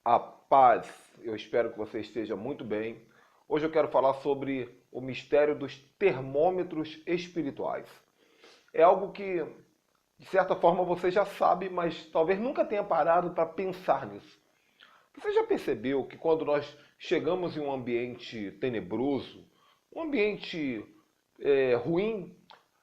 A paz, eu espero que você esteja muito bem. Hoje eu quero falar sobre o mistério dos termômetros espirituais. É algo que, de certa forma, você já sabe, mas talvez nunca tenha parado para pensar nisso. Você já percebeu que quando nós chegamos em um ambiente tenebroso, um ambiente ruim,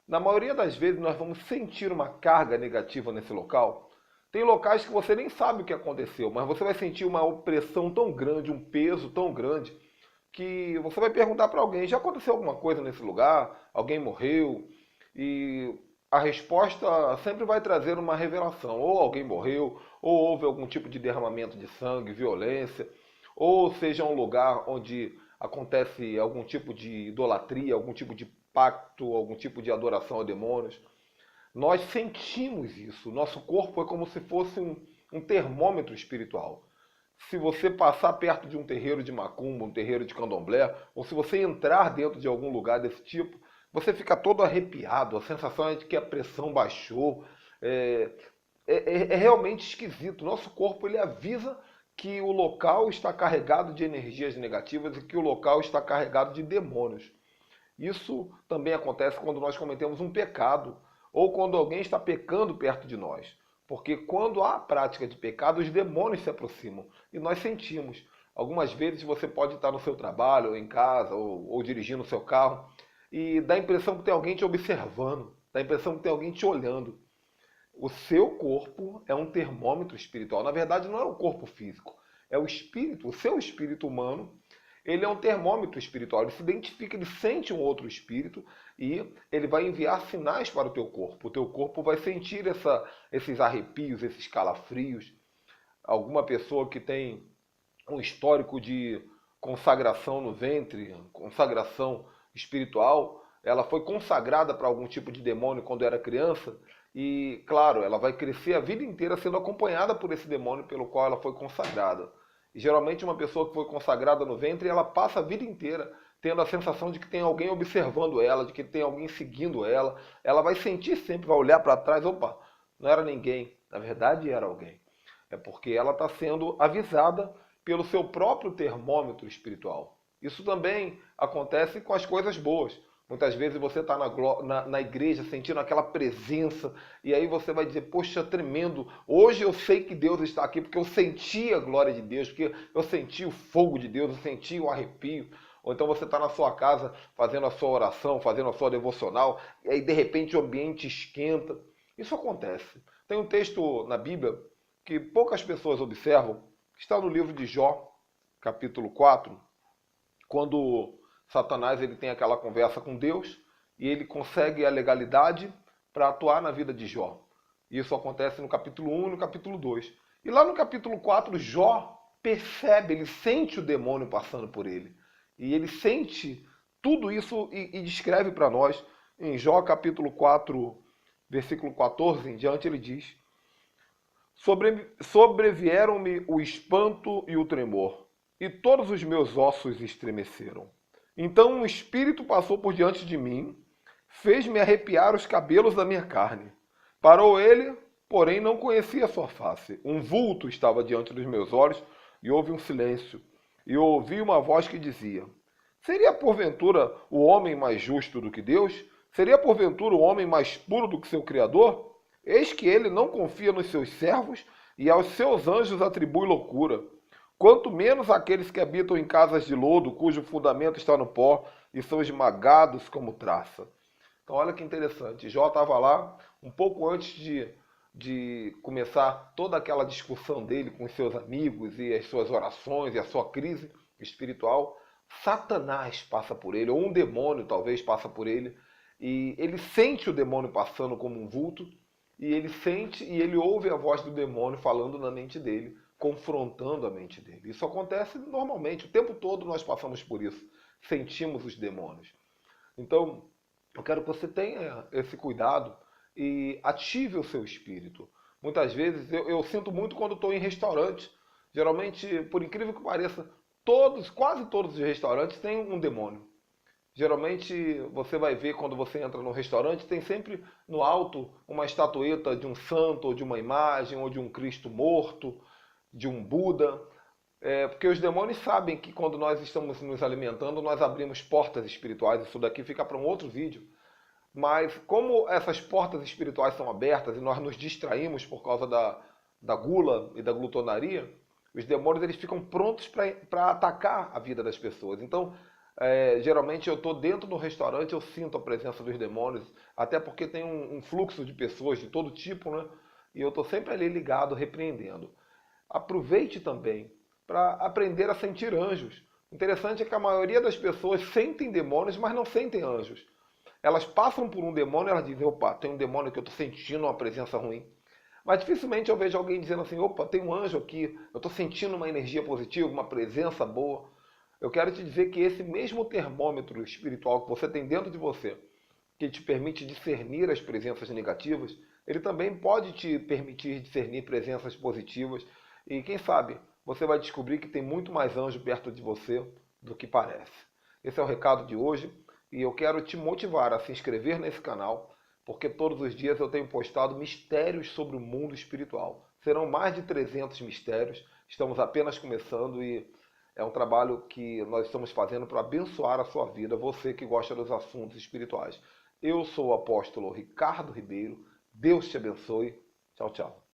na maioria das vezes nós vamos sentir uma carga negativa nesse local? Tem locais que você nem sabe o que aconteceu, mas você vai sentir uma opressão tão grande, um peso tão grande, que você vai perguntar para alguém: já aconteceu alguma coisa nesse lugar? Alguém morreu? E a resposta sempre vai trazer uma revelação: ou alguém morreu, ou houve algum tipo de derramamento de sangue, violência, ou seja, um lugar onde acontece algum tipo de idolatria, algum tipo de pacto, algum tipo de adoração a demônios. Nós sentimos isso. Nosso corpo é como se fosse um termômetro espiritual. Se você passar perto de um terreiro de macumba, um terreiro de candomblé, ou se você entrar dentro de algum lugar desse tipo, você fica todo arrepiado. A sensação é de que a pressão baixou. É, é realmente esquisito. Nosso corpo ele avisa que o local está carregado de energias negativas e que o local está carregado de demônios. Isso também acontece quando nós cometemos um pecado ou quando alguém está pecando perto de nós. Porque quando há a prática de pecado, os demônios se aproximam e nós sentimos. Algumas vezes você pode estar no seu trabalho, ou em casa, ou dirigindo o seu carro, e dá a impressão que tem alguém te observando, dá a impressão que tem alguém te olhando. O seu corpo é um termômetro espiritual. Na verdade, não é o corpo físico, é o espírito, o seu espírito humano. Ele é um termômetro espiritual. Ele se identifica, ele sente um outro espírito e ele vai enviar sinais para o teu corpo. O teu corpo vai sentir esses arrepios, esses calafrios. Alguma pessoa que tem um histórico de consagração no ventre, consagração espiritual, ela foi consagrada para algum tipo de demônio quando era criança e, claro, ela vai crescer a vida inteira sendo acompanhada por esse demônio pelo qual ela foi consagrada. E geralmente uma pessoa que foi consagrada no ventre, ela passa a vida inteira tendo a sensação de que tem alguém observando ela, de que tem alguém seguindo ela. Ela vai sentir sempre, vai olhar para trás, opa, não era ninguém, na verdade era alguém. É porque ela está sendo avisada pelo seu próprio termômetro espiritual. Isso também acontece com as coisas boas. Muitas vezes você está na igreja sentindo aquela presença e aí você vai dizer: poxa, tremendo, hoje eu sei que Deus está aqui porque eu senti a glória de Deus, porque eu senti o fogo de Deus, eu senti o arrepio. Ou então você está na sua casa fazendo a sua oração, fazendo a sua devocional, e aí de repente o ambiente esquenta. Isso acontece. Tem um texto na Bíblia que poucas pessoas observam, que está no livro de Jó, capítulo 4, quando Satanás ele tem aquela conversa com Deus e ele consegue a legalidade para atuar na vida de Jó. Isso acontece no capítulo 1 e no capítulo 2. E lá no capítulo 4, Jó percebe, ele sente o demônio passando por ele. E ele sente tudo isso e descreve para nós. Em Jó capítulo 4, versículo 14 em diante, ele diz: Sobrevieram-me o espanto e o tremor, e todos os meus ossos estremeceram. Então um espírito passou por diante de mim, fez-me arrepiar os cabelos da minha carne. Parou ele, porém não conhecia sua face. Um vulto estava diante dos meus olhos, e houve um silêncio. E eu ouvi uma voz que dizia: Seria porventura o homem mais justo do que Deus? Seria porventura o homem mais puro do que seu Criador? Eis que ele não confia nos seus servos e aos seus anjos atribui loucura. Quanto menos aqueles que habitam em casas de lodo, cujo fundamento está no pó e são esmagados como traça. Então olha que interessante. Jó estava lá um pouco antes de começar toda aquela discussão dele com os seus amigos e as suas orações e a sua crise espiritual. Satanás passa por ele, ou um demônio talvez passa por ele, e ele sente o demônio passando como um vulto, e ele sente e ele ouve a voz do demônio falando na mente dele, confrontando a mente dele. Isso acontece normalmente, o tempo todo nós passamos por isso, sentimos os demônios. Então, eu quero que você tenha esse cuidado e ative o seu espírito. Muitas vezes eu sinto muito quando estou em restaurante. Geralmente, por incrível que pareça, quase todos os restaurantes têm um demônio. Geralmente você vai ver quando você entra no restaurante, tem sempre no alto uma estatueta de um santo, ou de uma imagem, ou de um Cristo morto, de um Buda. Porque os demônios sabem que quando nós estamos nos alimentando, nós abrimos portas espirituais. Isso daqui fica para um outro vídeo. Mas como essas portas espirituais são abertas e nós nos distraímos por causa da gula e da glutonaria, os demônios eles ficam prontos para atacar a vida das pessoas. Então, geralmente eu estou dentro do restaurante, eu sinto a presença dos demônios, até porque tem um fluxo de pessoas de todo tipo, né? E eu estou sempre ali ligado, repreendendo. Aproveite também para aprender a sentir anjos. O interessante é que a maioria das pessoas sentem demônios, mas não sentem anjos. Elas passam por um demônio e elas dizem, opa, tem um demônio que eu estou sentindo uma presença ruim. Mas dificilmente eu vejo alguém dizendo assim, opa, tem um anjo aqui, eu estou sentindo uma energia positiva, uma presença boa. Eu quero te dizer que esse mesmo termômetro espiritual que você tem dentro de você, que te permite discernir as presenças negativas, ele também pode te permitir discernir presenças positivas. E quem sabe, você vai descobrir que tem muito mais anjo perto de você do que parece. Esse é o recado de hoje. E eu quero te motivar a se inscrever nesse canal, porque todos os dias eu tenho postado mistérios sobre o mundo espiritual. Serão mais de 300 mistérios, estamos apenas começando e é um trabalho que nós estamos fazendo para abençoar a sua vida, você que gosta dos assuntos espirituais. Eu sou o apóstolo Ricardo Ribeiro, Deus te abençoe, tchau, tchau.